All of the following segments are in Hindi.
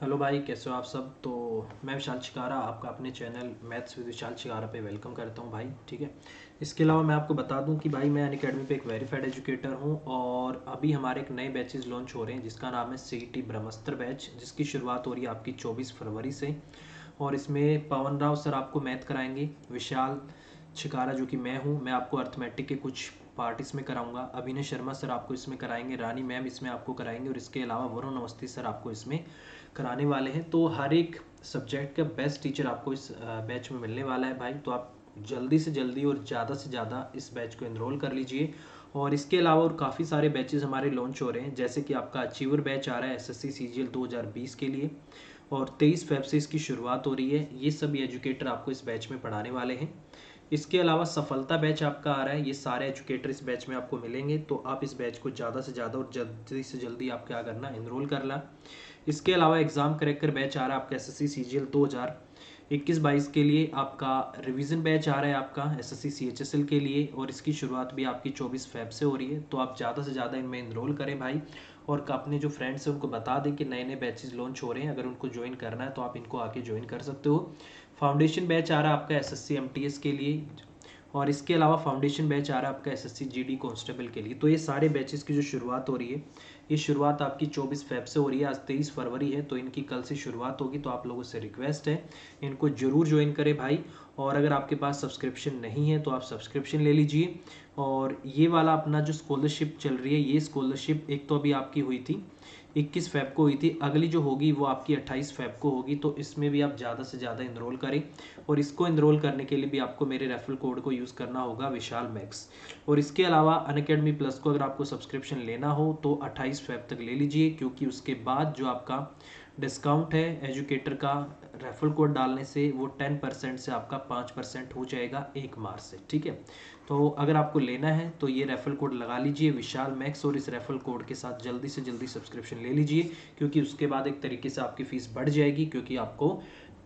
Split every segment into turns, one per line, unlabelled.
हेलो भाई, कैसे हो आप सब। तो मैं विशाल शिकारा आपका अपने चैनल मैथ्स विद विशाल शिकारा पे वेलकम करता हूँ भाई। ठीक है। इसके अलावा मैं आपको बता दूं कि भाई मैं अनअकैडमी पे एक वेरीफाइड एजुकेटर हूँ और अभी हमारे एक नए बैचेस लॉन्च हो रहे हैं जिसका नाम है सीईटी ब्रह्मस्त्र बैच, जिसकी शुरुआत हो रही है आपकी 24 फरवरी से। और इसमें पवन राव सर आपको मैथ कराएंगे, विशाल शिकारा जो कि मैं आपको अर्थमेटिक के कुछ पार्ट इसमें कराऊंगा, अभिनय शर्मा सर आपको इसमें कराएंगे, रानी मैम इसमें आपको कराएंगे और इसके अलावा वरुण अवस्थी सर आपको इसमें कराने वाले हैं। तो हर एक सब्जेक्ट का बेस्ट टीचर आपको इस बैच में मिलने वाला है भाई। तो आप जल्दी से जल्दी और ज़्यादा से ज़्यादा इस बैच को एनरोल कर लीजिए। और इसके अलावा और काफ़ी सारे बैचेस हमारे लॉन्च हो रहे हैं, जैसे कि आपका अचीवर बैच आ रहा है एसएससी सीजीएल 2020 के लिए और 23 फेब से इसकी शुरुआत हो रही है। ये सभी एजुकेटर आपको इस बैच में पढ़ाने वाले हैं। इसके अलावा सफलता बैच आपका आ रहा है, ये सारे एजुकेटर इस बैच में आपको मिलेंगे। तो आप इस बैच को ज़्यादा से ज़्यादा और जल्दी से जल्दी आप क्या करना, एनरोल करना। इसके अलावा एग्ज़ाम क्रैकर बैच आ रहा है आपका एसएससी सीजीएल 2021-22 के लिए। आपका रिवीजन बैच आ रहा है आपका एसएससी सीएचएसएल के लिए और इसकी शुरुआत भी आपकी 24 फेब से हो रही है। तो आप ज़्यादा से ज़्यादा इनमें इनरोल करें भाई और अपने जो फ्रेंड्स हैं उनको बता दें कि नए नए बैचेस लॉन्च हो रहे हैं। अगर उनको ज्वाइन करना है तो आप इनको आके ज्वाइन कर सकते हो। फाउंडेशन बैच आ रहा है आपका एसएससी एमटीएस के लिए और इसके अलावा फाउंडेशन बैच आ रहा है आपका एसएससी जीडी कांस्टेबल के लिए। तो ये सारे बैचेस की जो शुरुआत हो रही है, ये शुरुआत आपकी 24 फेब से हो रही है। आज 23 फरवरी है तो इनकी कल से शुरुआत होगी। तो आप लोगों से रिक्वेस्ट है, इनको जरूर ज्वाइन करें भाई। और अगर आपके पास सब्सक्रिप्शन नहीं है तो आप सब्सक्रिप्शन ले लीजिए। और ये वाला अपना जो स्कॉलरशिप चल रही है, ये स्कॉलरशिप एक तो अभी आपकी हुई थी 21 फेब को हुई थी, अगली जो होगी वो आपकी 28 फेब को होगी। तो इसमें भी आप ज़्यादा से ज़्यादा इनरोल करें और इसको इनरोल करने के लिए भी आपको मेरे रेफरल कोड को यूज़ करना होगा, विशाल मैक्स। और इसके अलावा अनअकैडमी प्लस को अगर आपको सब्सक्रिप्शन लेना हो तो 28 फेब तक ले लीजिए, क्योंकि उसके बाद जो आपका डिस्काउंट है एजुकेटर का रेफरल कोड डालने से, वो 10% से आपका 5% हो जाएगा 1 मार्च से। ठीक है। तो अगर आपको लेना है तो ये रेफरल कोड लगा लीजिए विशाल मैक्स और इस रेफरल कोड के साथ जल्दी से जल्दी सब्सक्रिप्शन ले लीजिए, क्योंकि उसके बाद एक तरीके से आपकी फ़ीस बढ़ जाएगी, क्योंकि आपको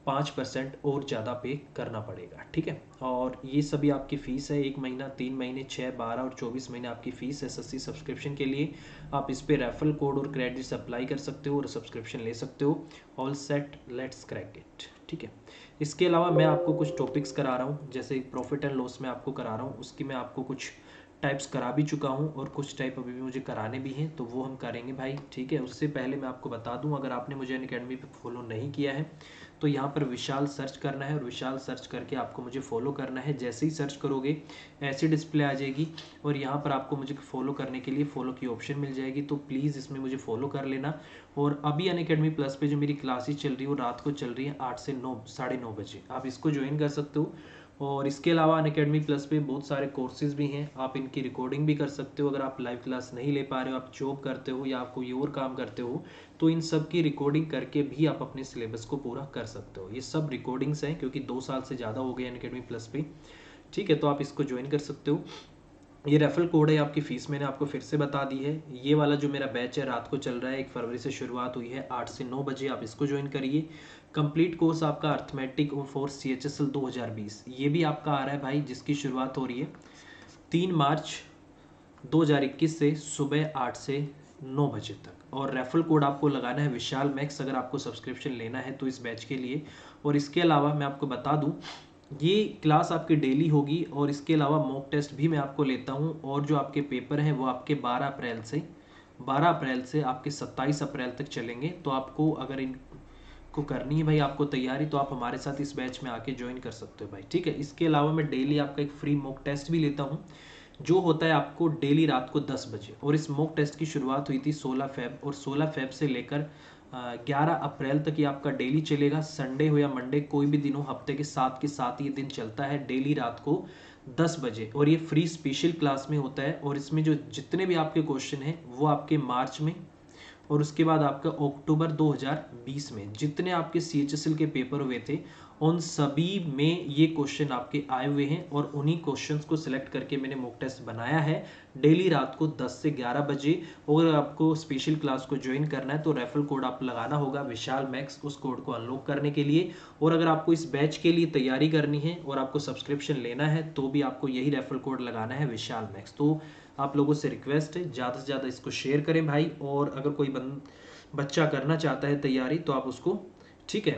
5% और ज़्यादा पे करना पड़ेगा। ठीक है। और ये सभी आपकी फ़ीस है, 1 महीना, 3 महीने, 6, 12 और 24 महीने आपकी फ़ीस है एसएससी सब्सक्रिप्शन के लिए। आप इस पर रेफरल कोड और क्रेडिट्स अप्लाई कर सकते हो और सब्सक्रिप्शन ले सकते हो। All set, let's crack it. ठीक है। इसके अलावा मैं आपको कुछ टॉपिक्स करा रहा हूँ, जैसे प्रॉफिट एंड लॉस में आपको करा रहा हूँ, उसकी मैं आपको कुछ टाइप्स करा भी चुका हूँ और कुछ टाइप अभी भी मुझे कराने भी हैं, तो वो हम करेंगे भाई। ठीक है। उससे पहले मैं आपको बता दूं, अगर आपने मुझे अनअकैडमी पे फॉलो नहीं किया है तो यहाँ पर विशाल सर्च करना है और विशाल सर्च करके आपको मुझे फॉलो करना है। जैसे ही सर्च करोगे ऐसी डिस्प्ले आ जाएगी और यहाँ पर आपको मुझे फॉलो करने के लिए फॉलो की ऑप्शन मिल जाएगी। तो प्लीज़ इसमें मुझे फॉलो कर लेना। और अभी अनअकैडमी प्लस पे जो मेरी क्लासेस चल रही है वो रात को चल रही है 8 से 9, 9:30 बजे। आप इसको ज्वाइन कर सकते हो। और इसके अलावा अनअकैडमी प्लस पे बहुत सारे कोर्सेज भी हैं, आप इनकी रिकॉर्डिंग भी कर सकते हो। अगर आप लाइव क्लास नहीं ले पा रहे हो, आप जॉब करते हो या आप कोई और काम करते हो, तो इन सब की रिकॉर्डिंग करके भी आप अपने सिलेबस को पूरा कर सकते हो। ये सब रिकॉर्डिंग्स हैं, क्योंकि 2 साल से ज़्यादा हो गए अनअकैडमी प्लस पे। ठीक है। तो आप इसको ज्वाइन कर सकते हो। ये रेफरल कोड है, आपकी फ़ीस मैंने आपको फिर से बता दी है। ये वाला जो मेरा बैच है रात को चल रहा है, 1 फरवरी से शुरुआत हुई है, 8 से 9 बजे। आप इसको ज्वाइन करिए। कंप्लीट कोर्स आपका अर्थमेटिक फॉर CHSL 2020, ये भी आपका आ रहा है भाई, जिसकी शुरुआत हो रही है 3 मार्च 2021 से सुबह 8 से 9 बजे तक। और रेफरल कोड आपको लगाना है विशाल मैक्स, अगर आपको सब्सक्रिप्शन लेना है तो इस बैच के लिए। और इसके अलावा मैं आपको बता दूं, ये क्लास आपकी डेली होगी और इसके अलावा मॉक टेस्ट भी मैं आपको लेता हूँ। और जो आपके पेपर हैं वो आपके 12 अप्रैल से आपके 27 अप्रैल तक चलेंगे। तो आपको अगर इनको करनी है भाई आपको तैयारी, तो आप हमारे साथ इस बैच में आके ज्वाइन कर सकते हो भाई। ठीक है। इसके अलावा मैं डेली आपका एक फ्री मॉक टेस्ट भी लेता हूँ, जो होता है आपको डेली रात को 10 बजे। और इस मॉक टेस्ट की शुरुआत हुई थी 16 फेब और 16 फेब से लेकर 11 अप्रैल तक ये आपका डेली चलेगा। संडे हो या मंडे, कोई भी दिन हो, हफ्ते के 7 के 7 ये दिन चलता है, डेली रात को 10 बजे। और ये फ्री स्पेशल क्लास में होता है। और इसमें जो जितने भी आपके क्वेश्चन हैं वो आपके मार्च में और उसके बाद आपका अक्टूबर 2020 में जितने आपके CHSL के पेपर हुए थे, उन सभी में ये क्वेश्चन आपके आए हुए हैं। और उन्हीं क्वेश्चंस को सिलेक्ट करके मैंने मॉक टेस्ट बनाया है डेली रात को 10 से 11 बजे। और आपको स्पेशल क्लास को ज्वाइन करना है तो रेफरल कोड आप लगाना होगा विशाल मैक्स, उस कोड को अनलॉक करने के लिए। और अगर आपको इस बैच के लिए तैयारी करनी है और आपको सब्सक्रिप्शन लेना है तो भी आपको यही रेफरल कोड लगाना है विशाल मैक्स। तो आप लोगों से रिक्वेस्ट है, ज़्यादा से ज़्यादा इसको शेयर करें भाई। और अगर कोई बच्चा करना चाहता है तैयारी तो आप उसको, ठीक है,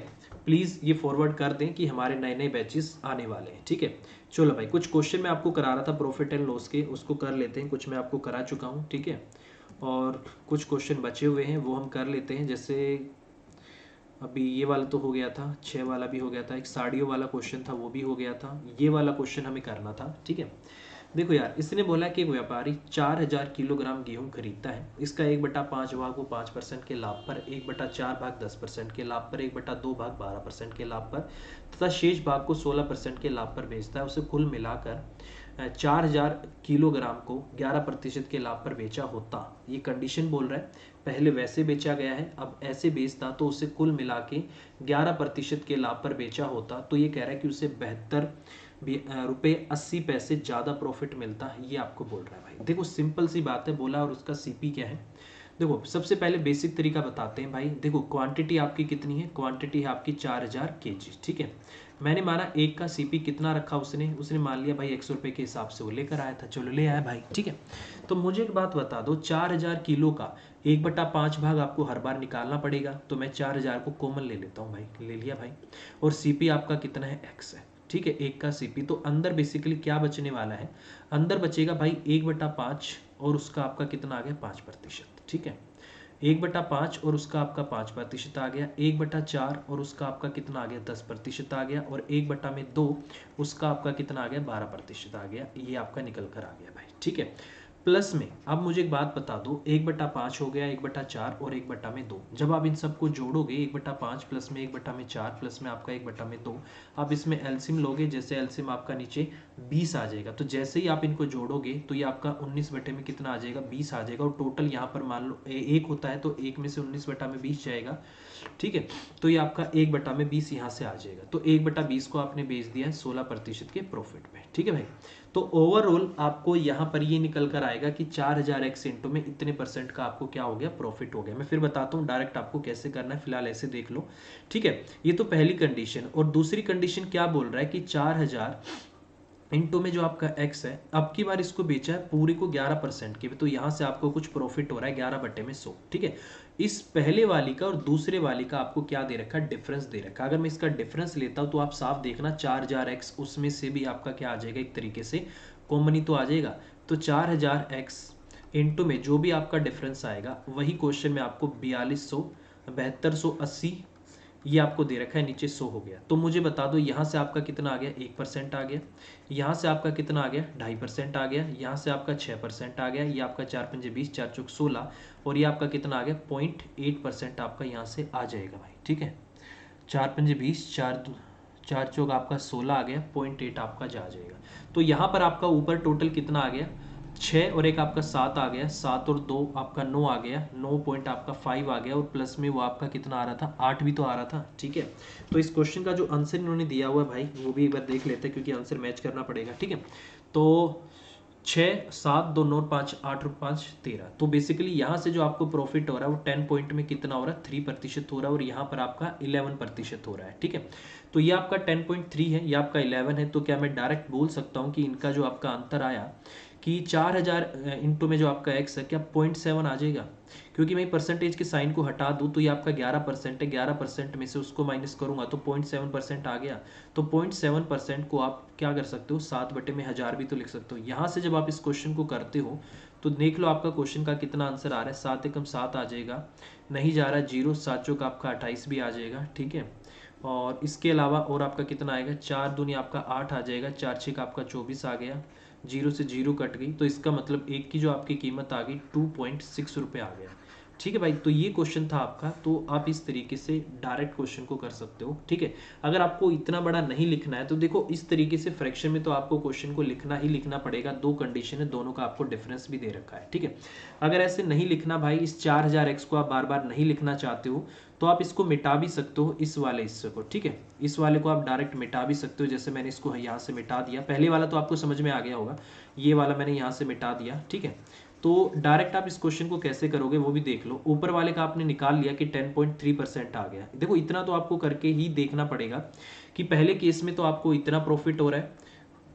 प्लीज़ ये फॉरवर्ड कर दें कि हमारे नए नए बैचेस आने वाले हैं, ठीक है। चलो भाई, कुछ क्वेश्चन मैं आपको करा रहा था प्रॉफिट एंड लॉस के, उसको कर लेते हैं। कुछ मैं आपको करा चुका हूँ, ठीक है, और कुछ क्वेश्चन बचे हुए हैं वो हम कर लेते हैं। जैसे अभी ये वाला तो हो गया था, 6 वाला भी हो गया था, एक साड़ियों वाला क्वेश्चन था वो भी हो गया था, ये वाला क्वेश्चन हमें करना था, ठीक है। देखो यार, इसने बोला कि व्यापारी 4000 किलोग्राम गेहूं खरीदता है, इसका 1/5 भाग वो 5% के लाभ पर, 1/4 भाग 10% के लाभ पर, 1/2 भाग 12% के लाभ पर तथा शेष भाग को 16% के लाभ पर बेचता है। उसे कुल मिलाकर 4000 किलोग्राम को 11% के लाभ पर बेचा होता। ये कंडीशन बोल रहा है, पहले वैसे बेचा गया है, अब ऐसे बेचता तो उसे कुल मिला के 11% के लाभ पर बेचा होता। तो ये कह रहा है कि उसे 72 रुपये 80 पैसे ज़्यादा प्रॉफिट मिलता है, ये आपको बोल रहा है भाई। देखो सिंपल सी बात है, बोला और उसका सीपी क्या है। देखो सबसे पहले बेसिक तरीका बताते हैं भाई। देखो क्वांटिटी आपकी कितनी है, क्वांटिटी है आपकी 4000 kg, ठीक है। मैंने माना एक का सीपी कितना रखा उसने उसने मान लिया भाई 100 रुपये के हिसाब से वो लेकर आया था, चलो ले आया भाई, ठीक है। तो मुझे एक बात बता दो, 4000 किलो का 1/5 भाग आपको हर बार निकालना पड़ेगा, तो मैं 4000 को कॉमन ले लेता हूँ भाई, ले लिया भाई। और सीपी आपका कितना है, एक्स है, ठीक है, एक का सीपी। तो अंदर बेसिकली क्या बचने वाला है, अंदर बचेगा भाई 1/5 और उसका आपका कितना आ गया 5%, ठीक है। 1/5 और उसका आपका 5% आ गया, 1/4 और उसका आपका कितना आ गया 10% आ गया, और 1/2 उसका आपका कितना आ गया 12% आ गया। ये आपका निकल कर आ गया भाई, ठीक है। प्लस में अब मुझे एक बात बता दो, 1/5 हो गया, 1/4 और 1/2, जब आप इन सबको जोड़ोगे 1/5 प्लस में 1/4 प्लस में आपका 1/2, आप इसमें एलसीएम लोगे, जैसे एलसीएम आपका नीचे 20 आ जाएगा। तो जैसे ही आप इनको जोड़ोगे तो ये आपका 19 में कितना आ जाएगा 20 आ जाएगा। और टोटल यहाँ पर मान लो एक होता है तो एक में से 19/20 जाएगा, ठीक है। तो ये आपका 1/20 यहाँ से आ जाएगा। तो 1/20 को आपने बेच दिया है 16% के प्रॉफिट में, ठीक है भाई। तो ओवरऑल आपको यहाँ पर ये निकल कर आएगा कि 4000 एक्स इंटू में इतने % का आपको क्या हो गया प्रॉफिट हो गया। मैं फिर बताता हूँ डायरेक्ट आपको कैसे करना है, फिलहाल ऐसे देख लो, ठीक है। ये तो पहली कंडीशन। और दूसरी कंडीशन क्या बोल रहा है कि 4000 इंटू में जो आपका एक्स है, अब की बार इसको बेचा है पूरी को 11% के, तो यहाँ से आपको कुछ प्रॉफिट हो रहा है 11/100, ठीक है। इस पहले वाली का और दूसरे वाली का आपको क्या दे रखा है, डिफरेंस दे रखा है। अगर मैं इसका डिफरेंस लेता हूँ तो आप साफ देखना 4000 एक्स उसमें से भी आपका क्या आ जाएगा, एक तरीके से कॉमन ही तो आ जाएगा। तो 4000 एक्स इंटू में जो भी आपका डिफरेंस आएगा वही क्वेश्चन में आपको 7280 ये आपको दे रखा है, नीचे 100 हो गया। तो मुझे बता दो यहाँ से आपका कितना आ गया 1% आ गया, यहाँ से आपका कितना आ गया 2.5% आ गया, यहाँ से आपका 6% आ गया, ये आपका 4×5 20, 4×4 16, और ये आपका कितना आ गया 0.8% आपका यहाँ से आ जाएगा भाई, ठीक है। 4×5 20, 4×4 आपका 16 आ गया, 0.8 आपका जा जाएगा। तो यहाँ पर आपका ऊपर टोटल कितना आ गया 6 और एक आपका 7 आ गया, 7 और 2 आपका 9 आ गया, 9 पॉइंट आपका 5 आ गया, और प्लस में वो आपका कितना आ रहा था 8 भी तो आ रहा था, ठीक है। तो इस क्वेश्चन का जो आंसर इन्होंने दिया हुआ है भाई वो भी एक बार देख लेते हैं, क्योंकि आंसर मैच करना पड़ेगा, ठीक है। तो 6 7 2 9 5 8 और 5 13। तो बेसिकली यहाँ से जो आपको प्रॉफिट हो रहा है वो 10 पॉइंट में कितना हो रहा है 3% हो रहा है, और यहाँ पर आपका 11% हो रहा है, ठीक है। तो ये आपका 10.3 है, ये आपका 11 है। तो क्या मैं डायरेक्ट बोल सकता हूँ कि इनका जो आपका अंतर आया कि 4000 इंटू में जो आपका एक्स है क्या 0.7 आ जाएगा, क्योंकि मैं परसेंटेज के साइन को हटा दूँ तो ये आपका 11% है, 11% में से उसको माइनस करूंगा तो 0.7% आ गया। तो 0.7% को आप क्या कर सकते हो 7/1000 भी तो लिख सकते हो। यहाँ से जब आप इस क्वेश्चन को करते हो तो देख लो आपका क्वेश्चन का कितना आंसर आ रहा है, 7 एकम 7 आ जाएगा, नहीं जा रहा 0, 7 चौक आपका 28 भी आ जाएगा, ठीक है। और इसके अलावा और आपका कितना आएगा 4 दूनी आपका 8 आ जाएगा, 4 6 का आपका 24 आ गया, 0 से 0 कट गई, तो इसका मतलब एक की जो आपकी कीमत आ गई 2.6 रुपये आ गया, ठीक है भाई। तो ये क्वेश्चन था आपका, तो आप इस तरीके से डायरेक्ट क्वेश्चन को कर सकते हो, ठीक है। अगर आपको इतना बड़ा नहीं लिखना है तो देखो इस तरीके से फ्रैक्शन में तो आपको क्वेश्चन को लिखना ही लिखना पड़ेगा, दो कंडीशन है, दोनों का आपको डिफरेंस भी दे रखा है, ठीक है। अगर ऐसे नहीं लिखना भाई, इस 4000 एक्स को आप बार बार नहीं लिखना चाहते हो तो आप इसको मिटा भी सकते हो, इस वाले हिस्से को, ठीक है। इस वाले को आप डायरेक्ट मिटा भी सकते हो, जैसे मैंने इसको यहाँ से मिटा दिया, पहले वाला तो आपको समझ में आ गया होगा, ये वाला मैंने यहाँ से मिटा दिया, ठीक है। तो डायरेक्ट आप इस क्वेश्चन को कैसे करोगे वो भी देख लो। ऊपर वाले का आपने निकाल लिया कि 10.3% आ गया। देखो इतना तो आपको करके ही देखना पड़ेगा कि पहले केस में तो आपको इतना प्रॉफिट हो रहा है,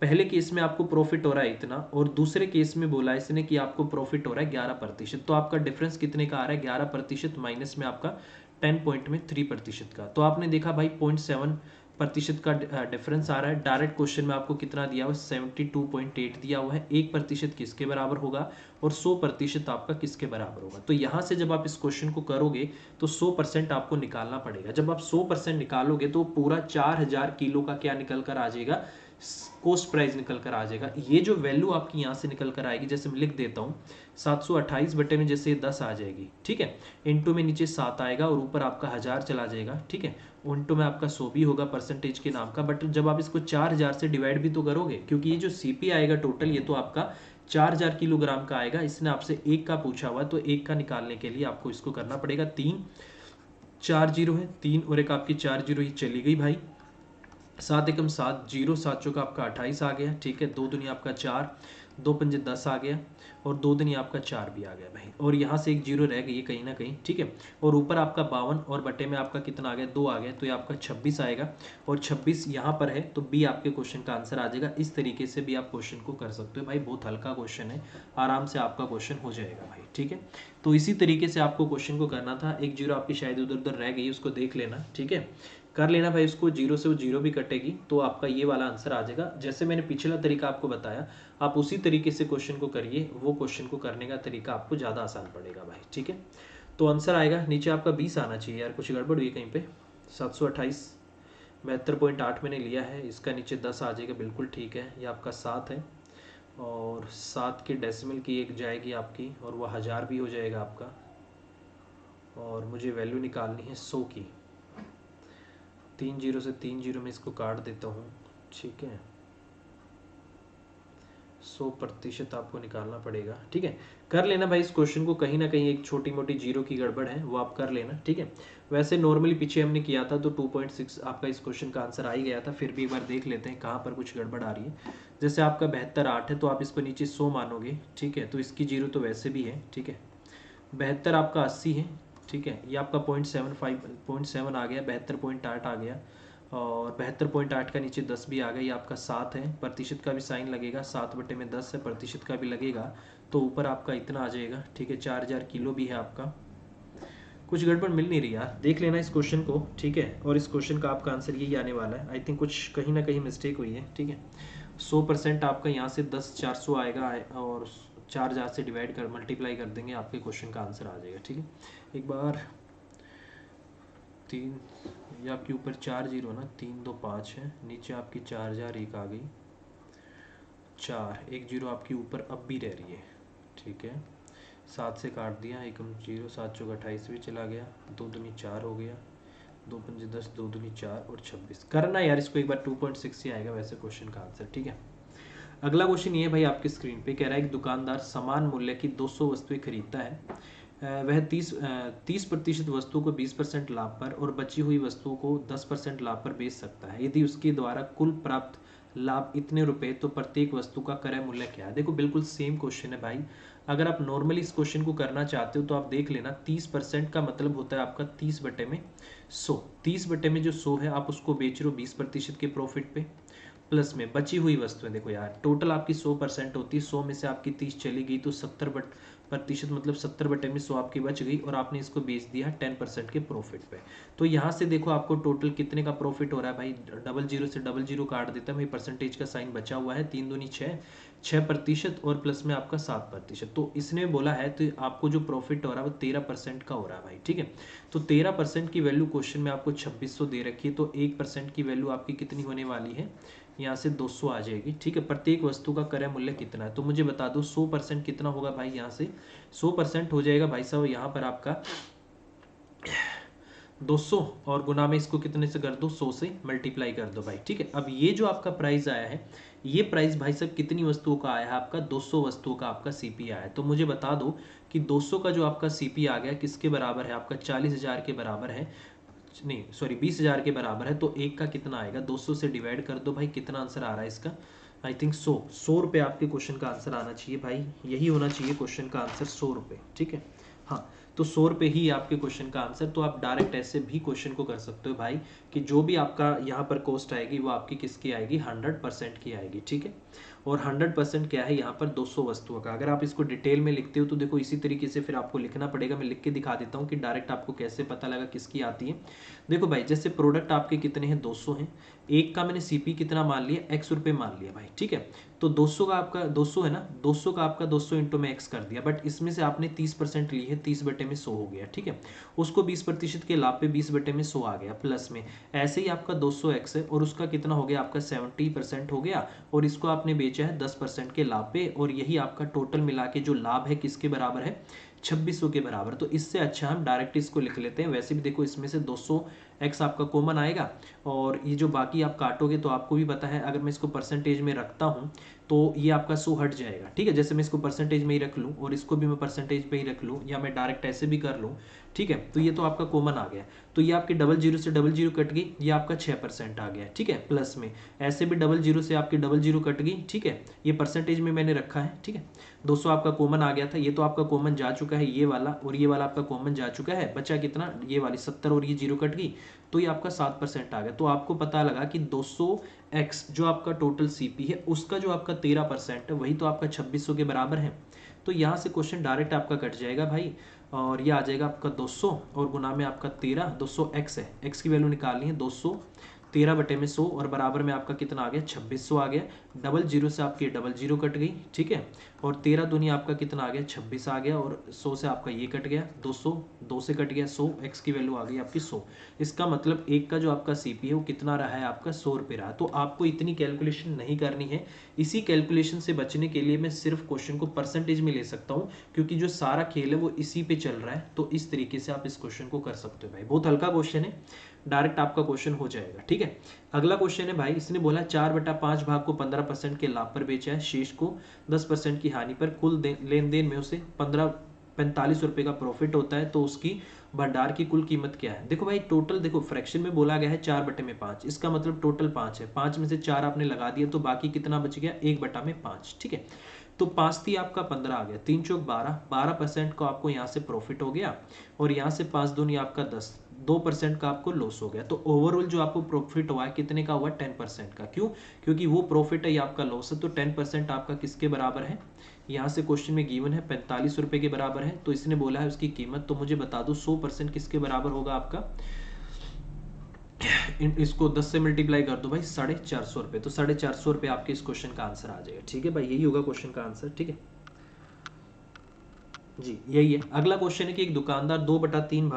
पहले केस में आपको प्रॉफिट हो रहा है इतना, और दूसरे केस में बोला इसने कि आपको प्रॉफिट हो रहा है 11%। तो आपका डिफरेंस कितने का आ रहा है? 11% माइनस में आपका 10 पॉइंट में 3% का। तो आपने देखा भाई 0.7% का डिफरेंस आ रहा है। डायरेक्ट क्वेश्चन में आपको कितना दिया हुआ है? 72.8 दिया हुआ है। 1% किसके बराबर होगा और 100% आपका किसके बराबर होगा? तो यहाँ से जब आप इस क्वेश्चन को करोगे तो 100% आपको निकालना पड़ेगा। जब आप 100% निकालोगे तो पूरा 4000 किलो का क्या निकल कर आ जाएगा? कॉस्ट प्राइस निकल कर आ जाएगा। ये जो वैल्यू आपकी यहाँ से निकल कर आएगी, जैसे मैं लिख देता हूँ 728 बटे में जैसे 10 आ जाएगी, ठीक है, इंटू में नीचे 7 आएगा और ऊपर आपका 1000 चला जाएगा, ठीक है, इंटू में आपका 100 भी होगा परसेंटेज के नाम का। बट जब आप इसको 4000 से डिवाइड भी तो करोगे, क्योंकि ये जो सीपी आएगा टोटल ये तो आपका 4000 किलोग्राम का आएगा। इसने आपसे एक का पूछा हुआ, तो एक का निकालने के लिए आपको इसको करना पड़ेगा 3 4 जीरो है 3 और एक आपकी 4 जीरो ही चली गई भाई। 7 एकम 7 जीरो 7 चौका आपका 28 आ गया, ठीक है, 2 दुनिया आपका 4 2 पंजे 10 आ गया और 2 दुनिया आपका 4 भी आ गया भाई। और यहाँ से एक जीरो रह गई है कहीं ना कहीं, ठीक है, और ऊपर आपका 52 और बटे में आपका कितना आ गया? 2 आ गया, तो ये आपका 26 आएगा और 26 यहाँ पर है, तो बी आपके क्वेश्चन का आंसर आ जाएगा। इस तरीके से भी आप क्वेश्चन को कर सकते हो भाई। बहुत हल्का क्वेश्चन है, आराम से आपका क्वेश्चन हो जाएगा भाई, ठीक है। तो इसी तरीके से आपको क्वेश्चन को करना था। एक जीरो आपकी शायद उधर उधर रह गई, उसको देख लेना, ठीक है, कर लेना भाई उसको। जीरो से वो जीरो भी कटेगी तो आपका ये वाला आंसर आ जाएगा। जैसे मैंने पिछला तरीका आपको बताया, आप उसी तरीके से क्वेश्चन को करिए, वो क्वेश्चन को करने का तरीका आपको ज़्यादा आसान पड़ेगा भाई, ठीक है। तो आंसर आएगा नीचे आपका 20 आना चाहिए यार, कुछ गड़बड़ हुई कहीं पे। 728 72.8 मैंने लिया है, इसका नीचे 10 आ जाएगा, बिल्कुल ठीक है। ये आपका 7 है और 7 के डेसिमल की एक जाएगी आपकी, और वह 1000 भी हो जाएगा आपका। और मुझे वैल्यू निकालनी है 100 की। 3 जीरो से 3 जीरो में इसको काट देता हूँ, ठीक है। 100% आपको निकालना पड़ेगा, ठीक है। कर लेना भाई इस क्वेश्चन को, कहीं ना कहीं एक छोटी मोटी जीरो की गड़बड़ है, वो आप कर लेना, ठीक है। वैसे नॉर्मली पीछे हमने किया था तो 2.6 आपका इस क्वेश्चन का आंसर आ ही गया था। फिर भी एक बार देख लेते हैं कहाँ पर कुछ गड़बड़ आ रही है। जैसे आपका 72.8 है तो आप इसको नीचे 100 मानोगे, ठीक है, तो इसकी जीरो तो वैसे भी है, ठीक है। 72 आपका 80 है, ठीक है, ये आपका 0.7 आ गया, 72.8 आ गया और 72.8 का नीचे 10 भी आ गया। ये आपका 7 है, प्रतिशत का भी साइन लगेगा, 7 बटे में 10 है, प्रतिशत का भी लगेगा, तो ऊपर आपका इतना आ जाएगा, ठीक है। 4000 किलो भी है आपका। कुछ गड़बड़ मिल नहीं रही यार, देख लेना इस क्वेश्चन को, ठीक है। और इस क्वेश्चन का आपका आंसर यही आने वाला है। आई थिंक कुछ कहीं ना कहीं मिस्टेक हुई है, ठीक है। 100% आपका यहाँ से 10 400 आएगा और 4000 से डिवाइड कर मल्टीप्लाई कर देंगे, आपके क्वेश्चन का आंसर आ जाएगा, ठीक है। एक बार 3 ये आपके ऊपर 4 जीरो ना, 3 2 5 है, नीचे आपकी 4000 एक आ गई, 4 एक जीरो आपकी ऊपर अब भी रह रही है, ठीक है। 7 से काट दिया, एकम जीरो, 7 चौक 28 भी चला गया, 2 दूनी 4 हो गया, 2 पंजे 10, 2 दूनी 4 और 26। करना यार इसको एक बार, 2.6 ही आएगा वैसे क्वेश्चन का आंसर, ठीक है। अगला क्वेश्चन ये है भाई आपकी स्क्रीन पे, कह रहा है कि दुकानदार समान मूल्य की 200 वस्तुएं खरीदता है। वह 30% वस्तु को 20% लाभ पर और बची हुई वस्तुओं को 10% लाभ पर बेच सकता है। यदि उसके द्वारा कुल प्राप्त लाभ इतने रुपए, तो प्रत्येक वस्तु का क्रय मूल्य क्या है? देखो बिल्कुल सेम क्वेश्चन है भाई। अगर आप नॉर्मली इस क्वेश्चन को करना चाहते हो तो आप देख लेना, 30% का मतलब होता है आपका 30 बटे में 100। 30 बटे में जो 100 है आप उसको बेच रहे हो 20% के प्रॉफिट पे, प्लस में बची हुई वस्तुएं, देखो यार टोटल आपकी 100% होती है, 100 में से आपकी 30 चली गई तो 70% मतलब 70 बटे में 100 आपकी बच गई और आपने इसको बेच दिया 10% के प्रॉफिट पे। तो यहाँ से देखो आपको टोटल कितने का प्रॉफिट हो रहा है भाई, डबल जीरो से डबल जीरो काट देता है भाई, परसेंटेज का साइन बचा हुआ है, 3 दूनी 6 6% और प्लस में आपका 7%। तो इसने बोला है तो आपको जो प्रॉफिट हो रहा है वो 13% का हो रहा है भाई, ठीक है। तो 13% की वैल्यू क्वेश्चन में आपको 2600 दे रखी है, तो 1% की वैल्यू आपकी कितनी होने वाली है? यहाँ से 200 आ जाएगी, ठीक है। प्रत्येक वस्तु का क्रय मूल्य कितना है, तो मुझे बता दो 100% कितना होगा भाई। यहाँ से 100% हो जाएगा भाई साहब, यहाँ पर आपका 200 और गुना में इसको कितने से कर दो, 100 से मल्टीप्लाई कर दो भाई, ठीक है। अब ये जो आपका प्राइस आया है, ये प्राइस भाई साहब कितनी वस्तुओं का आया है? आपका 200 वस्तुओं का आपका सीपी आया है। तो मुझे बता दो कि 200 का जो आपका सीपी आ गया किसके बराबर है? आपका 40,000 के बराबर है, नहीं सॉरी 20,000 के बराबर है। तो एक का कितना आएगा? 200 से डिवाइड कर दो भाई, कितना आंसर आ रहा है इसका? आई थिंक 100 रुपये आपके क्वेश्चन का आंसर आना चाहिए भाई, यही होना चाहिए क्वेश्चन का आंसर, 100 रुपये, ठीक है। हाँ, तो 100 रुपये ही आपके क्वेश्चन का आंसर। तो आप डायरेक्ट ऐसे भी क्वेश्चन को कर सकते हो भाई कि जो भी आपका यहाँ पर कॉस्ट आएगी वो आपकी किसकी आएगी, 100% की आएगी, ठीक है। और 100% क्या है यहाँ पर, 200 वस्तुओं का। अगर आप इसको डिटेल में लिखते हो तो देखो इसी तरीके से फिर आपको लिखना पड़ेगा। मैं लिख के दिखा देता हूँ कि डायरेक्ट आपको कैसे पता लगा किसकी आती है। देखो भाई, जैसे प्रोडक्ट आपके कितने हैं, 200 हैं। एक का मैंने सीपी कितना मान लिया, x रुपये मान लिया भाई, ठीक है। तो 200 का आपका 200 है ना, 200 का आपका 200 इंटू में x कर दिया, बट इसमें से आपने 30% ली है, 30/100 हो गया, ठीक है। उसको 20% के लाभ पे 20/100 आ गया प्लस में। ऐसे ही आपका 200x है और उसका कितना हो गया आपका 70% हो गया, और इसको आपने बेचा है 10% के लाभ पे, और यही आपका टोटल मिला के जो लाभ है किसके बराबर है, 2600 के बराबर। तो इससे अच्छा हम डायरेक्ट इसको लिख लेते हैं। वैसे भी देखो इसमें से 200x आपका कॉमन आएगा, और ये जो बाकी आप काटोगे तो आपको भी पता है, अगर मैं इसको परसेंटेज में रखता हूँ तो ये आपका 100 हट जाएगा, ठीक है। जैसे मैं इसको परसेंटेज में ही रख लूँ और इसको भी मैं परसेंटेज पे ही रख लूँ, या मैं डायरेक्ट ऐसे भी कर लूँ, ठीक है। तो ये तो आपका कॉमन आ गया। तो ये आपके 00 से 00 कट गई, ये आपका 6% आ गया, ठीक है, प्लस में। ऐसे भी 00 से आपकी 00 कट गई, ठीक है। ये परसेंटेज में मैंने रखा है, ठीक है। 200 आपका कॉमन आ गया था, ये तो आपका कॉमन जा चुका है, ये वाला और ये वाला आपका कॉमन जा चुका है। बचा कितना, ये वाली 70 और ये 0 कट गई, तो ये आपका 7% आ गया। तो आपको पता लगा कि 200x जो आपका टोटल सीपी है उसका जो आपका 13% है वही तो आपका 2600 के बराबर है। तो यहाँ से क्वेश्चन डायरेक्ट आपका कट जाएगा भाई, और ये आ जाएगा आपका 200 और गुना में आपका 13, 200x है, x की वैल्यू निकालनी है, 200 13/100 और बराबर में आपका कितना आ गया, 2600 आ गया। 00 से आपकी 00 कट गई, ठीक है। और 13 दूनी आपका कितना आ गया, 26 आ गया, और 100 से आपका ये कट गया, 200 2 से कट गया 100, x की वैल्यू आ गई आपकी 100। इसका मतलब एक का जो आपका सीपी है वो कितना रहा है आपका, 100 रुपये रहा। तो आपको इतनी कैलकुलेशन नहीं करनी है। इसी कैलकुलेशन से बचने के लिए मैं सिर्फ क्वेश्चन को परसेंटेज में ले सकता हूँ, क्योंकि जो सारा खेल है वो इसी पे चल रहा है। तो इस तरीके से आप इस क्वेश्चन को कर सकते हो भाई। बहुत हल्का क्वेश्चन है, डायरेक्ट आपका क्वेश्चन हो जाएगा, ठीक है। अगला क्वेश्चन है भाई, इसने बोला 4/5 भाग को 15% के लाभ पर बेचा है, शेष को 10% की हानि पर, कुल लेन देन में उसे 45 रुपए का प्रॉफिट होता है, तो उसकी भंडार की कुल कीमत क्या है। देखो भाई टोटल, देखो फ्रैक्शन में बोला गया है 4/5, इसका मतलब टोटल 5 है। 5 में से 4 आपने लगा दिया तो बाकी कितना बच गया, 1/5, ठीक है। तो 5 थी आपका 15 आ गया, 3 चौक 12, 12% को आपको यहाँ से प्रॉफिट हो गया, और यहाँ से 5 दूनी आपका 10, 2% का आपको लॉस हो गया। तो ओवरऑल जो आपको प्रॉफिट हुआ है कितने का हुआ, 10% का। क्यों, क्योंकि वो प्रॉफिट है, ये आपका लॉस है। तो 10% आपका किसके बराबर है, यहाँ से क्वेश्चन में गिवन है 45 रुपये के बराबर है। तो इसने बोला है उसकी कीमत, तो मुझे बता दो 100% किसके बराबर होगा आपका, इसको 10 से मल्टीप्लाई कर दो भाई, 450 रुपये। तो 450 रुपये आपके इस क्वेश्चन का आंसर आ जाएगा, ठीक है भाई। यही होगा क्वेश्चन का आंसर, ठीक है जी, यही है। अगला क्वेश्चन है कि एक दुकानदार 2/3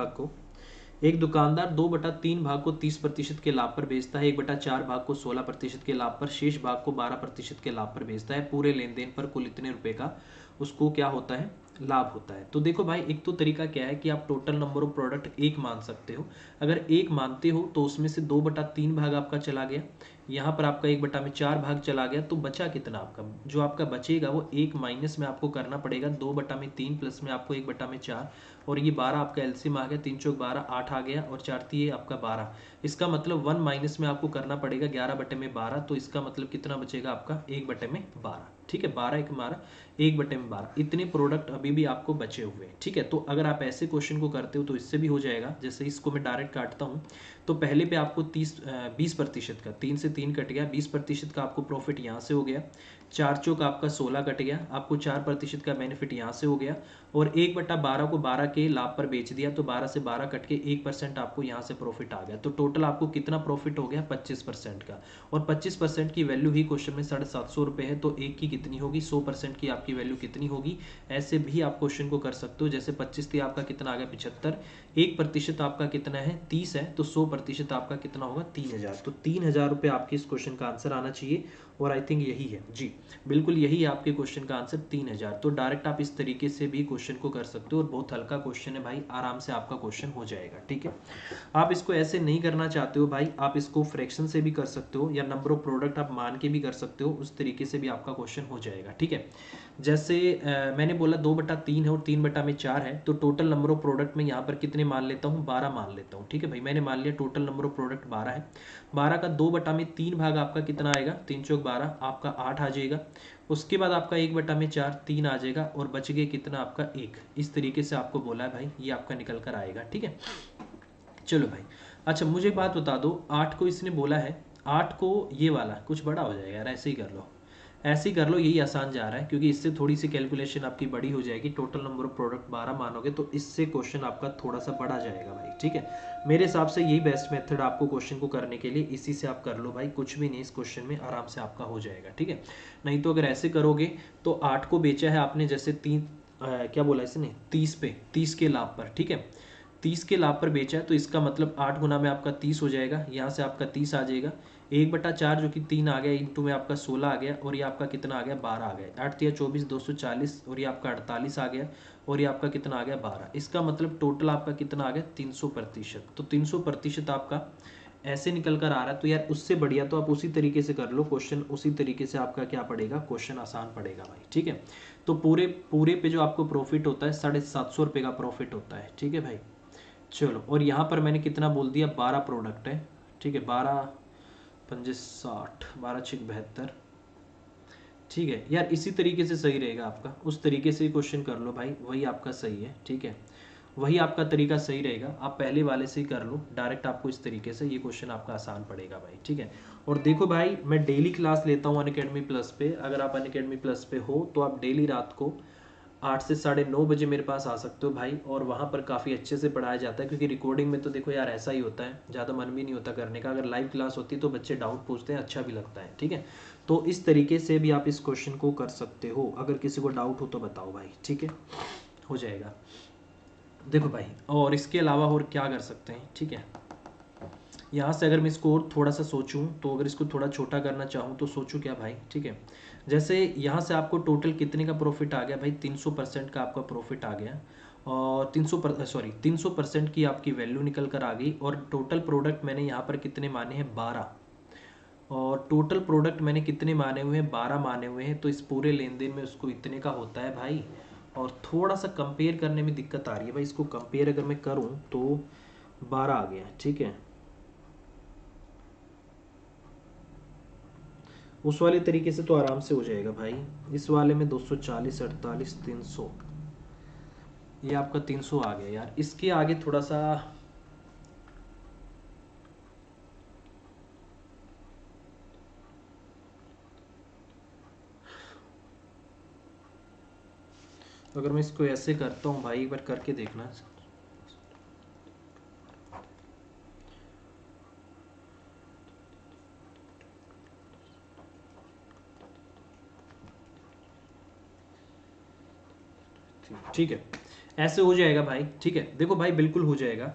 भाग को 30% के लाभ पर बेचता है, 1/4 भाग को 16% के लाभ पर, शेष भाग को 12% के लाभ पर बेचता है। पूरे लेन देन पर कुल इतने रुपए का उसको क्या होता है, लाभ होता है। तो देखो भाई, एक तो तरीका क्या है कि आप टोटल नंबर ऑफ प्रोडक्ट 1 मान सकते हो। अगर 1 मानते हो तो उसमें से 2/3 भाग आपका चला गया, यहाँ पर आपका 1/4 भाग चला गया, तो बचा कितना आपका, जो आपका बचेगा वो 1 माइनस में आपको करना पड़ेगा 2/3 प्लस में आपको 1/4, और ये 12 आपका एलसीएम आ गया, 3 चौक 12, 8 आ गया, और 4 ये आपका 12। इसका मतलब 1 माइनस में आपको करना पड़ेगा 11/12। तो इसका मतलब कितना बचेगा आपका, 1/12, ठीक है। 12 एक हमारा 1/12, इतने प्रोडक्ट अभी भी आपको बचे हुए हैं, ठीक है। तो अगर आप ऐसे क्वेश्चन को करते हो तो इससे भी हो जाएगा। जैसे इसको मैं डायरेक्ट काटता हूँ, तो पहले पे आपको 20% का, 3 से 3 कट गया, 20% का आपको प्रॉफिट यहाँ से हो गया, 4 चौक आपका 16 कट गया, आपको 4% का बेनिफिट यहाँ से हो गया, और 1/12 को 12 के लाभ पर बेच दिया, तो 12 से 12 कट के 1% आपको यहाँ से प्रॉफिट आ गया। तो टोटल आपको कितना प्रॉफिट हो गया, 25% का। और 25% की वैल्यू ही क्वेश्चन में 750 रुपये है, तो एक की कितनी होगी, 100% की आपकी वैल्यू कितनी होगी। ऐसे भी आप क्वेश्चन को कर सकते हो। जैसे 25 थी आपका कितना आ गया, 75, 1% आपका कितना है, 30 है, तो 100% आपका कितना होगा, 3000। तो 3000 रुपये आपके इस क्वेश्चन का आंसर आना चाहिए, और आई थिंक यही है जी, बिल्कुल यही है आपके क्वेश्चन का आंसर, 3000। तो डायरेक्ट आप इस तरीके से भी क्वेश्चन को कर सकते हो, और बहुत हल्का क्वेश्चन है भाई, आराम से आपका क्वेश्चन हो जाएगा, ठीक है। आप इसको ऐसे नहीं करना चाहते हो भाई, आप इसको फ्रैक्शन से भी कर सकते हो, या नंबर ऑफ प्रोडक्ट आप मान के भी कर सकते हो, उस तरीके से भी आपका क्वेश्चन हो जाएगा, ठीक है। जैसे मैंने बोला 2/3 है और 3/4 है, तो टोटल नंबर ऑफ प्रोडक्ट में यहाँ पर कितने मान लेता हूँ, 12 मान लेता हूँ, ठीक है भाई। मैंने मान लिया टोटल नंबर ऑफ प्रोडक्ट 12 है। 12 का 2/3 भाग आपका कितना आएगा, 3 चौक 12, आपका 8 आ जाएगा, उसके बाद आपका 1/4 3 आ जाएगा और बच गए कितना आपका 1। इस तरीके से आपको बोला है भाई, ये आपका निकल कर आएगा। ठीक है, चलो भाई। अच्छा मुझे एक बात बता दो, 8 को इसने बोला है, 8 को ये वाला कुछ बड़ा हो जाएगा यार, ऐसे ही कर लो, ऐसे ही कर लो, यही आसान जा रहा है क्योंकि इससे थोड़ी सी कैलकुलेशन आपकी बड़ी हो जाएगी। टोटल नंबर ऑफ प्रोडक्ट 12 मानोगे तो इससे क्वेश्चन आपका थोड़ा सा बड़ा जाएगा भाई। ठीक है, मेरे हिसाब से यही बेस्ट मेथड आपको क्वेश्चन को करने के लिए, इसी से आप कर लो भाई, कुछ भी नहीं इस क्वेश्चन में आराम से आपका हो जाएगा। ठीक है, नहीं तो अगर ऐसे करोगे तो 8 को बेचा है आपने जैसे क्या बोला इसने 30 पे, 30 के लाभ पर। ठीक है, 30 के लाभ पर बेचा है तो इसका मतलब 8 गुना में आपका 30 हो जाएगा, यहाँ से आपका 30 आ जाएगा, 1/4 जो कि 3 आ गया, इंटू में आपका 16 आ गया, और ये आपका कितना आ गया 12 आ गया, 8 × 24 240, और ये आपका 48 आ गया, और ये आपका कितना आ गया 12। इसका मतलब टोटल आपका कितना आ गया 300%। तो 300% आपका ऐसे निकल कर आ रहा है। तो यार उससे बढ़िया तो आप उसी तरीके से कर लो क्वेश्चन, उसी तरीके से आपका क्या पड़ेगा क्वेश्चन आसान पड़ेगा भाई। ठीक है, तो पूरे पूरे पे जो आपको प्रॉफिट होता है 750 रुपये का प्रॉफिट होता है। ठीक है भाई, चलो, और यहाँ पर मैंने कितना बोल दिया 12 प्रोडक्ट है। ठीक है, 12×5 = 60, 12×6 = 72। ठीक है यार, इसी तरीके से सही रहेगा आपका, उस तरीके से क्वेश्चन कर लो भाई, वही आपका सही है। ठीक है, वही आपका तरीका सही रहेगा, आप पहले वाले से ही कर लो डायरेक्ट, आपको इस तरीके से ये क्वेश्चन आपका आसान पड़ेगा भाई। ठीक है, और देखो भाई मैं डेली क्लास लेता हूँ अनअकैडमी प्लस पे, अगर आप अनअकैडमी प्लस पे हो तो आप डेली रात को 8 से 9:30 बजे मेरे पास आ सकते हो भाई, और वहाँ पर काफ़ी अच्छे से पढ़ाया जाता है। क्योंकि रिकॉर्डिंग में तो देखो यार ऐसा ही होता है, ज़्यादा मन भी नहीं होता करने का, अगर लाइव क्लास होती तो बच्चे डाउट पूछते हैं, अच्छा भी लगता है। ठीक है, तो इस तरीके से भी आप इस क्वेश्चन को कर सकते हो, अगर किसी को डाउट हो तो बताओ भाई। ठीक है, हो जाएगा। देखो भाई, और इसके अलावा और क्या कर सकते हैं। ठीक है, यहाँ से अगर मैं इसको और थोड़ा सा सोचूं, तो अगर इसको थोड़ा छोटा करना चाहूँ तो सोचूं क्या भाई। ठीक है, जैसे यहाँ से आपको टोटल कितने का प्रॉफिट आ गया भाई, 300% का आपका प्रॉफिट आ गया, और 300% की आपकी वैल्यू निकल कर आ गई, और टोटल प्रोडक्ट मैंने यहाँ पर कितने माने हैं 12, और टोटल प्रोडक्ट मैंने कितने माने हुए हैं 12 माने हुए हैं, तो इस पूरे लेन देन में उसको इतने का होता है भाई। और थोड़ा सा कंपेयर करने में दिक्कत आ रही है भाई, इसको कंपेयर अगर मैं करूँ तो 12 आ गया। ठीक है, उस वाले तरीके से तो आराम से हो जाएगा भाई, इस वाले में 240 48 300, ये आपका 300 आ गया यार। इसके आगे थोड़ा सा अगर मैं इसको ऐसे करता हूँ भाई, एक बार करके देखना। ठीक है, ऐसे हो जाएगा भाई। ठीक है, देखो भाई बिल्कुल हो जाएगा।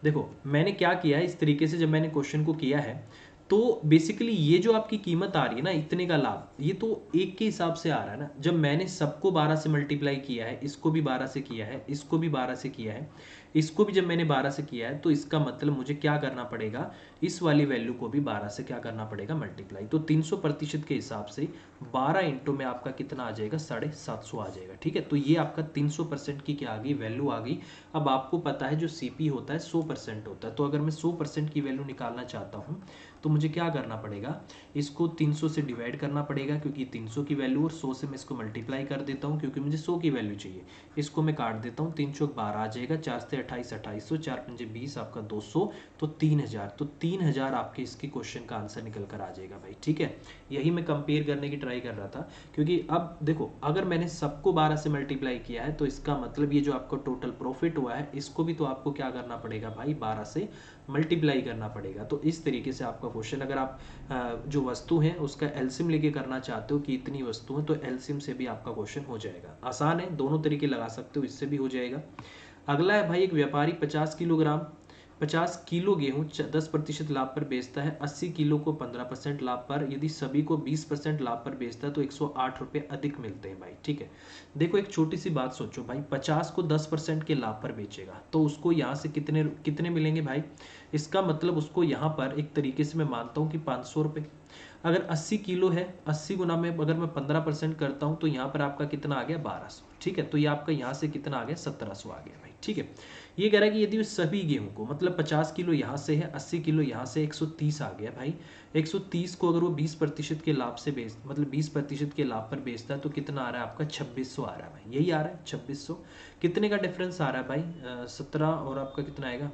देखो मैंने क्या किया है, इस तरीके से जब मैंने क्वेश्चन को किया है तो बेसिकली ये जो आपकी कीमत आ रही है ना, इतने का लाभ, ये तो एक के हिसाब से आ रहा है ना। जब मैंने सबको 12 से मल्टीप्लाई किया है, इसको भी 12 से किया है, इसको भी 12 से किया है, इसको भी जब मैंने 12 से किया है, तो इसका मतलब मुझे क्या करना पड़ेगा, इस वाली वैल्यू को भी 12 से क्या करना पड़ेगा मल्टीप्लाई। तो 300% के हिसाब से 12 इंटू में आपका कितना आ जाएगा 750 आ जाएगा। ठीक है, तो ये आपका 300% की क्या आ गई वैल्यू आ गई। अब आपको पता है जो सीपी होता है 100% होता है, तो अगर मैं 100% की वैल्यू निकालना चाहता हूँ तो मुझे क्या करना पड़ेगा, इसको 300 से डिवाइड करना पड़ेगा, क्योंकि 300 की वैल्यू, और 100 से मैं इसको मल्टीप्लाई कर देता हूँ क्योंकि मुझे 100 की वैल्यू चाहिए। इसको मैं काट देता हूँ, 3 चौक 12 आ जाएगा, 4 से 28 2800, 4 पंजे 20, आपका 200, तो 3000। तो 3000 आपके इसके क्वेश्चन का आंसर निकल कर आ जाएगा भाई। ठीक है, यही मैं कंपेयर करने की ट्राई कर रहा था, क्योंकि अब देखो अगर मैंने सबको 12 से मल्टीप्लाई किया है तो इसका मतलब ये जो आपको टोटल प्रॉफिट हुआ है, इसको भी तो आपको क्या करना पड़ेगा भाई 12 से मल्टीप्लाई करना पड़ेगा। तो इस तरीके से आपका क्वेश्चन, अगर आप जो वस्तु है उसका एलसीएम लेके करना चाहते हो कि इतनी वस्तु है, तो एलसीएम से भी आपका क्वेश्चन हो जाएगा। आसान है, दोनों तरीके लगा सकते हो, इससे भी हो जाएगा। अगला है भाई, एक व्यापारी 50 किलो गेहूं 10% लाभ पर बेचता है, 80 किलो को 15% लाभ पर, यदि सभी को 20% लाभ पर बेचता है तो 108 रुपये अधिक मिलते हैं भाई। ठीक है, देखो एक छोटी सी बात सोचो भाई, 50 को 10% के लाभ पर बेचेगा तो उसको यहाँ से कितने कितने मिलेंगे भाई, इसका मतलब उसको यहाँ पर एक तरीके से मैं मानता हूँ कि 500 रुपये। अगर 80 किलो है, 80 गुना में अगर मैं 15% करता हूँ तो यहाँ पर आपका कितना आ गया 1200, ठीक है। तो ये आपका यहाँ से कितना आ गया 1700 आ गया भाई, ठीक है। ये कह रहा है कि यदि सभी गेहूं को, मतलब 50 किलो यहाँ से है, 80 किलो यहाँ से, 130 आ गया भाई। 130 को अगर वो 20% के लाभ से बेच, मतलब 20% के लाभ पर बेचता है तो कितना आ रहा है आपका 2600 आ रहा है भाई, यही आ रहा है 2600। कितने का डिफरेंस आ रहा है भाई, 17 और आपका कितना आएगा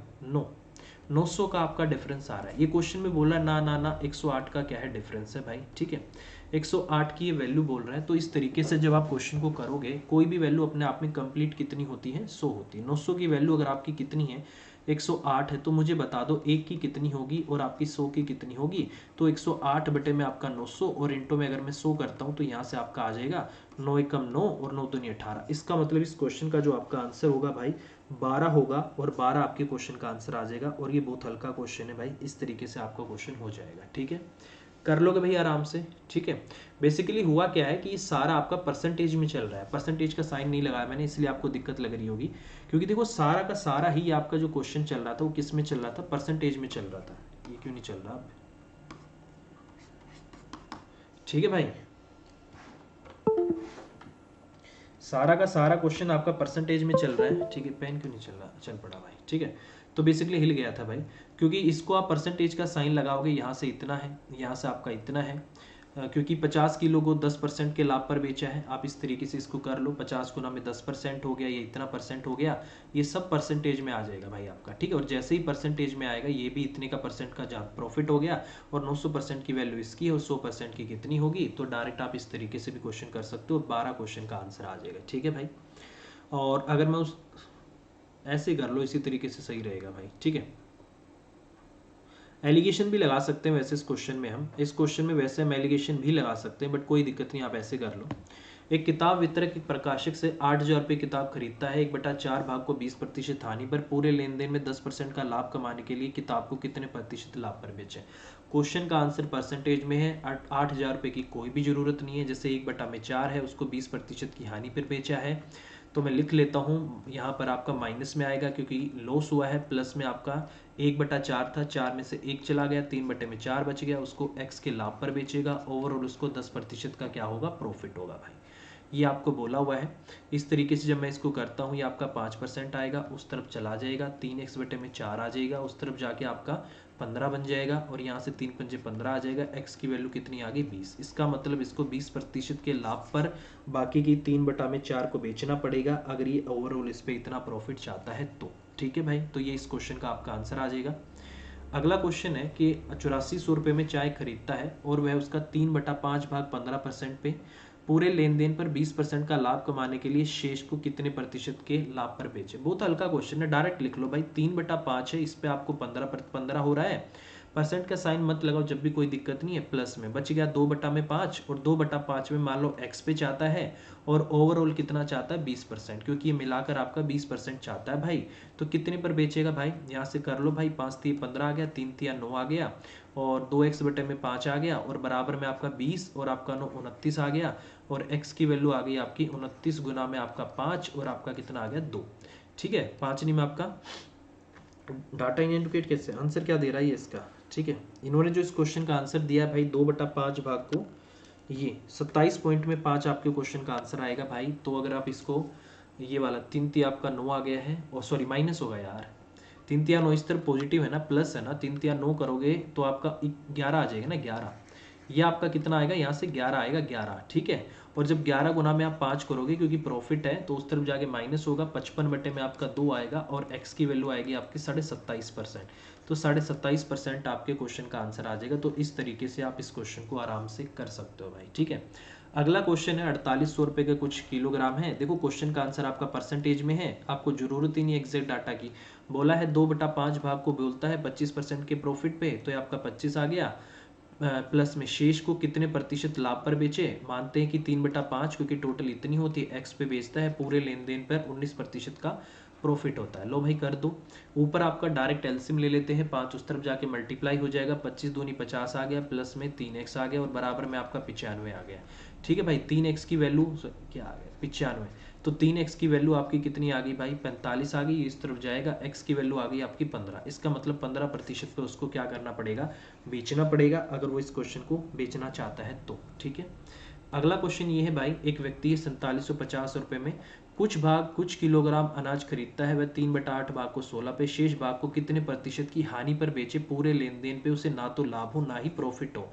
900 का आपका डिफरेंस आ रहा है। ये क्वेश्चन में बोला ना ना ना 108 का क्या है डिफरेंस है भाई, ठीक है। 108 की ये वैल्यू बोल रहा है। तो इस तरीके से जब आप क्वेश्चन को करोगे, कोई भी वैल्यू अपने आप में कंप्लीट कितनी होती है 100 होती है। 900 की वैल्यू अगर आपकी कितनी है 108 है, तो मुझे बता दो एक की कितनी होगी और आपकी 100 की कितनी होगी। तो 108 बटे में आपका 900 और इंटू में अगर मैं 100 करता हूँ तो यहाँ से आपका आ जाएगा 9 एकम 9 और 9 दूनी 18। इसका मतलब इस क्वेश्चन का जो आपका आंसर होगा भाई 12 होगा और 12 आपके क्वेश्चन का आंसर आ जाएगा। और ये बहुत हल्का क्वेश्चन है भाई, इस तरीके से आपका क्वेश्चन हो जाएगा, ठीक है। कर लोगे भाई आराम से, ठीक है। बेसिकली हुआ क्या है कि ये सारा आपका परसेंटेज में चल रहा है, परसेंटेज का साइन नहीं लगाया मैंने, इसलिए आपको दिक्कत लग रही होगी। क्योंकि देखो सारा का सारा ही आपका जो क्वेश्चन चल रहा था वो किस में चल रहा था, परसेंटेज में चल रहा था। ये क्यों नहीं चल रहा अब, ठीक है भाई। सारा का सारा क्वेश्चन आपका परसेंटेज में चल रहा है, ठीक है। पेन क्यों नहीं चल रहा, चल पड़ा भाई, ठीक है। तो बेसिकली हिल गया था भाई, क्योंकि इसको आप परसेंटेज का साइन लगाओगे, यहाँ से इतना है, यहाँ से आपका इतना है। क्योंकि 50 किलो को 10% के लाभ पर बेचा है, आप इस तरीके से इसको कर लो। 50 गुना में 10% हो गया, ये इतना परसेंट हो गया, ये सब परसेंटेज में आ जाएगा भाई आपका, ठीक है। और जैसे ही परसेंटेज में आएगा ये भी इतने का परसेंट का प्रॉफिट हो गया, और 900% की वैल्यू इसकी है और 100% की कितनी होगी। तो डायरेक्ट आप इस तरीके से भी क्वेश्चन कर सकते हो, 12 क्वेश्चन का आंसर आ जाएगा, ठीक है भाई। और अगर मैं उस ऐसे कर लो, इसी तरीके से सही रहेगा भाई, ठीक है। एलिगेशन भी लगा सकते हैं वैसे इस क्वेश्चन में, हम इस क्वेश्चन में वैसे हम एलिगेशन भी लगा सकते हैं, बट कोई दिक्कत नहीं, आप ऐसे कर लो। एक किताब वितरक एक प्रकाशक से 8,000 रुपये किताब खरीदता है, 1/4 भाग को 20% हानि पर पूरे लेन देन में 10% का लाभ कमाने के लिए किताब को कितने प्रतिशत लाभ पर बेचे। क्वेश्चन का आंसर परसेंटेज में है, 8,000 रुपये की कोई भी जरूरत नहीं है। जैसे 1/4 है, उसको 20% की हानि पर बेचा है, तो मैं लिख लेता हूँ यहाँ पर आपका माइनस में आएगा क्योंकि लॉस हुआ है। प्लस में आपका 1/4 था, 4 में से 1 चला गया, 3/4 बच गया, उसको x के लाभ पर बेचेगा। ओवरऑल उसको 10% का क्या होगा, प्रॉफिट होगा भाई, ये आपको बोला हुआ है। इस तरीके से जब मैं इसको करता हूँ, ये आपका 5% आएगा, उस तरफ चला जाएगा, 3x/4 आ जाएगा, उस तरफ जाके आपका 15 बन जाएगा, और यहाँ से 3 पंजे 15 आ जाएगा। x की वैल्यू कितनी आ गई 20। इसका मतलब इसको 20% के लाभ पर बाकी की 3/4 को बेचना पड़ेगा, अगर ये ओवरऑल इस पर इतना प्रॉफिट चाहता है तो, ठीक है भाई। तो ये इस क्वेश्चन का आपका आंसर आ जाएगा। अगला क्वेश्चन है कि 8400 रुपये में चाय खरीदता है और वह उसका 3/5 भाग 15% पे पूरे लेन देन पर 20% का लाभ कमाने के लिए शेष को कितने प्रतिशत के लाभ पर बेचे। बहुत हल्का क्वेश्चन है, डायरेक्ट लिख लो भाई। 3/5 है, इस पे आपको 15 हो रहा है, परसेंट का साइन मत लगाओ जब भी, कोई दिक्कत नहीं है। प्लस में बच गया 2/5, और 2/5 में मान लो x पे चाहता है और ओवरऑल कितना चाहता है 20%, क्योंकि ये मिलाकर आपका 20% चाहता है भाई। तो कितने पर बेचेगा भाई, यहाँ से कर लो भाई। 5 3 15 आ गया, 3 3 9 आ गया, और 2x/5 आ गया, और बराबर में आपका 20 और आपका 9 29 आ गया, और x की वैल्यू आ गई आपकी 29 गुना में आपका 5 और आपका कितना आ गया 2, ठीक है। 5 नहीं में आपका डाटा इंडिकेट कैसे, आंसर क्या दे रहा है ये इसका, ठीक है। इन्होंने जो इस क्वेश्चन का आंसर दिया है भाई 2/5 भाग को, ये 27 पॉइंट में 5 आपके क्वेश्चन का आंसर आएगा भाई। तो अगर आप इसको, ये वाला 3 3 आपका 9 आ गया है, और सॉरी माइनस होगा यार, 3 3 9 इस तरफ पॉजिटिव है ना, प्लस है ना, 3 3 9 करोगे तो आपका 11 आ जाएगा ना, 11। ये आपका कितना आएगा, यहाँ से 11 आएगा, 11, ठीक है। और जब 11 गुना में आप 5 करोगे, क्योंकि प्रॉफिट है तो उस तरफ जाके माइनस होगा, 55 बटे में आपका 2 आएगा, और x की वैल्यू आएगी आपकी 27.5%। तो 27.5% आपके क्वेश्चन का आंसर आ जाएगा। तो इस तरीके से आप इस क्वेश्चन को आराम से कर सकते हो भाई, ठीक है। अगला क्वेश्चन है 4800 रुपये के कुछ किलोग्राम है। देखो क्वेश्चन का आंसर आपका परसेंटेज में है, आपको जरूरत ही नहीं एग्जैक्ट डाटा की। बोला है 2/5 भाग को बोलता है 25% के प्रॉफिट पे, तो ये आपका 25 आ गया। प्लस में शेष को कितने प्रतिशत लाभ पर बेचे, मानते हैं कि 3/5, क्योंकि टोटल इतनी होती है, एक्स पे बेचता है, पूरे लेन देन पर 19% का प्रॉफिट होता है। लो भाई कर दो। ऊपर आपका डायरेक्ट एलसीएम ले लेते हैं, 5 उस तरफ जाके मल्टीप्लाई हो जाएगा, 25 दूनी 50 आ गया, प्लस में 3x आ गया, और बराबर में आपका 95 आ गया, ठीक है भाई। 3x की वैल्यू क्या आ गया 95, तो 3x की वैल्यू आपकी कितनी आ गई भाई, 45 आ गई। इस तरफ जाएगा, x की वैल्यू आ गई आपकी 15। इसका मतलब 15% पे उसको क्या करना पड़ेगा, बेचना पड़ेगा, अगर वो इस क्वेश्चन को बेचना चाहता है तो। ठीक है, अगला क्वेश्चन ये है भाई, एक व्यक्ति 4750 रुपये में कुछ किलोग्राम अनाज खरीदता है। वह 3/8 भाग को 16 पे, शेष भाग को कितने प्रतिशत की हानि पर बेचे। पूरे लेन देन पे उसे ना तो लाभ हो ना ही प्रॉफिट हो।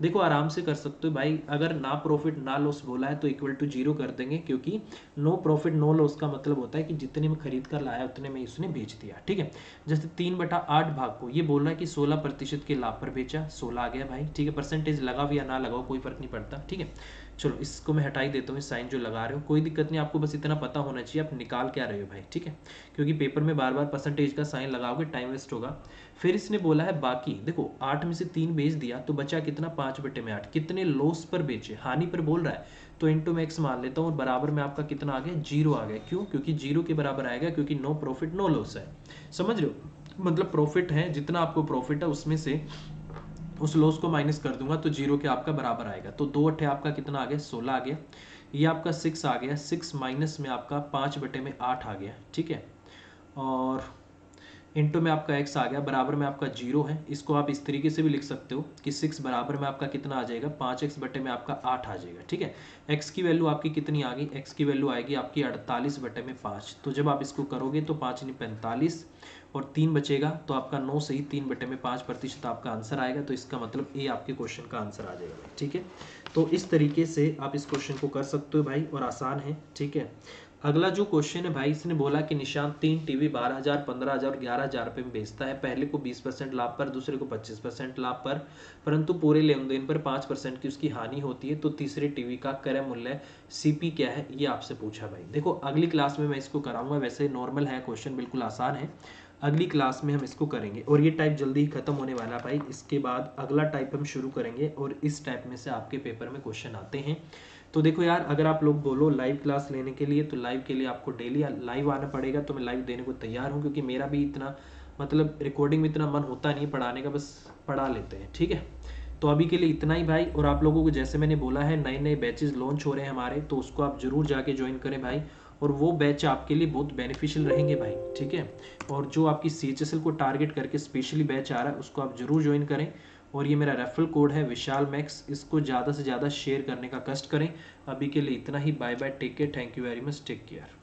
देखो आराम से कर सकते हो भाई, अगर ना प्रॉफिट ना लॉस बोला है तो इक्वल टू 0 कर देंगे, क्योंकि नो प्रॉफिट नो लॉस का मतलब होता है कि जितने में खरीद कर लाया उतने में उसने बेच दिया। ठीक है, जैसे 3/8 भाग को ये बोल रहा है कि 16% के लाभ पर बेचा, 16 आ गया भाई। ठीक है, परसेंटेज लगाओ या ना लगाओ कोई फर्क नहीं पड़ता। ठीक है, चलो इसको मैं हटा ही देता हूँ, साइन जो लगा रहे हो कोई दिक्कत नहीं, आपको बस इतना पता होना चाहिए आप निकाल क्या रहे हो भाई। ठीक है, क्योंकि पेपर में बार बार परसेंटेज का साइन लगाओगे टाइम वेस्ट होगा। फिर इसने बोला है बाकी, देखो 8 में से 3 बेच दिया तो बचा कितना, 5/8। कितने लॉस पर बेचे, हानि पर बोल रहा है, तो इंटू में एक्स मान लेता हूँ, और बराबर में आपका कितना आ गया, 0 आ गया। क्यों, क्योंकि 0 के बराबर आएगा, क्योंकि नो प्रॉफिट नो लॉस है। समझ रहे हो, मतलब प्रॉफिट है, जितना आपको प्रॉफिट है उसमें से उस लॉस को माइनस कर दूंगा तो 0 के आपका बराबर आएगा। तो 2 अट्ठे आपका कितना आ गया, 16 आ गया। ये आपका 6 आ गया, 6 माइनस में आपका 5/8 आ गया। ठीक है, और इंटू में आपका x आ गया, बराबर में आपका 0 है। इसको आप इस तरीके से भी लिख सकते हो कि 6 बराबर में आपका कितना आ जाएगा, 5x बटे में आपका 8 आ जाएगा। ठीक है, x की वैल्यू आपकी कितनी आ गई, x की वैल्यू आएगी आपकी 48/5। तो जब आप इसको करोगे तो 5 नहीं 45 और 3 बचेगा, तो आपका 9 से ही 3/5% आपका आंसर आएगा। तो इसका मतलब ए आपके क्वेश्चन का आंसर आ जाएगा भाई। ठीक है, तो इस तरीके से आप इस क्वेश्चन को कर सकते हो भाई, और आसान है। ठीक है, अगला जो क्वेश्चन है भाई, इसने बोला कि निशांत 3 टीवी 12,000, 15,000 और 11,000 रुपये में बेचता है। पहले को 20% लाभ पर, दूसरे को 25% लाभ पर, परंतु पूरे लेन देन पर 5% की उसकी हानि होती है। तो तीसरे टीवी का क्रय मूल्य सीपी क्या है, ये आपसे पूछा भाई। देखो अगली क्लास में मैं इसको कराऊंगा, वैसे नॉर्मल है क्वेश्चन, बिल्कुल आसान है। अगली क्लास में हम इसको करेंगे, और ये टाइप जल्दी ही खत्म होने वाला भाई। इसके बाद अगला टाइप हम शुरू करेंगे, और इस टाइप में से आपके पेपर में क्वेश्चन आते हैं। तो देखो यार, अगर आप लोग बोलो लाइव क्लास लेने के लिए, तो लाइव के लिए आपको डेली लाइव आना पड़ेगा। तो मैं लाइव देने को तैयार हूँ, क्योंकि मेरा भी इतना मतलब रिकॉर्डिंग में इतना मन होता नहीं पढ़ाने का, बस पढ़ा लेते हैं। ठीक है, तो अभी के लिए इतना ही भाई। और आप लोगों को जैसे मैंने बोला है, नए नए बैचेस लॉन्च हो रहे हैं हमारे, तो उसको आप जरूर जाके ज्वाइन करें भाई। और वो बैच आपके लिए बहुत बेनिफिशियल रहेंगे भाई। ठीक है, और जो आपकी CHSL को टारगेट करके स्पेशली बैच आ रहा है, उसको आप जरूर ज्वाइन करें। और ये मेरा रेफरल कोड है विशाल मैक्स, इसको ज़्यादा से ज़्यादा शेयर करने का कष्ट करें। अभी के लिए इतना ही, bye bye, take care, thank you very much, take care.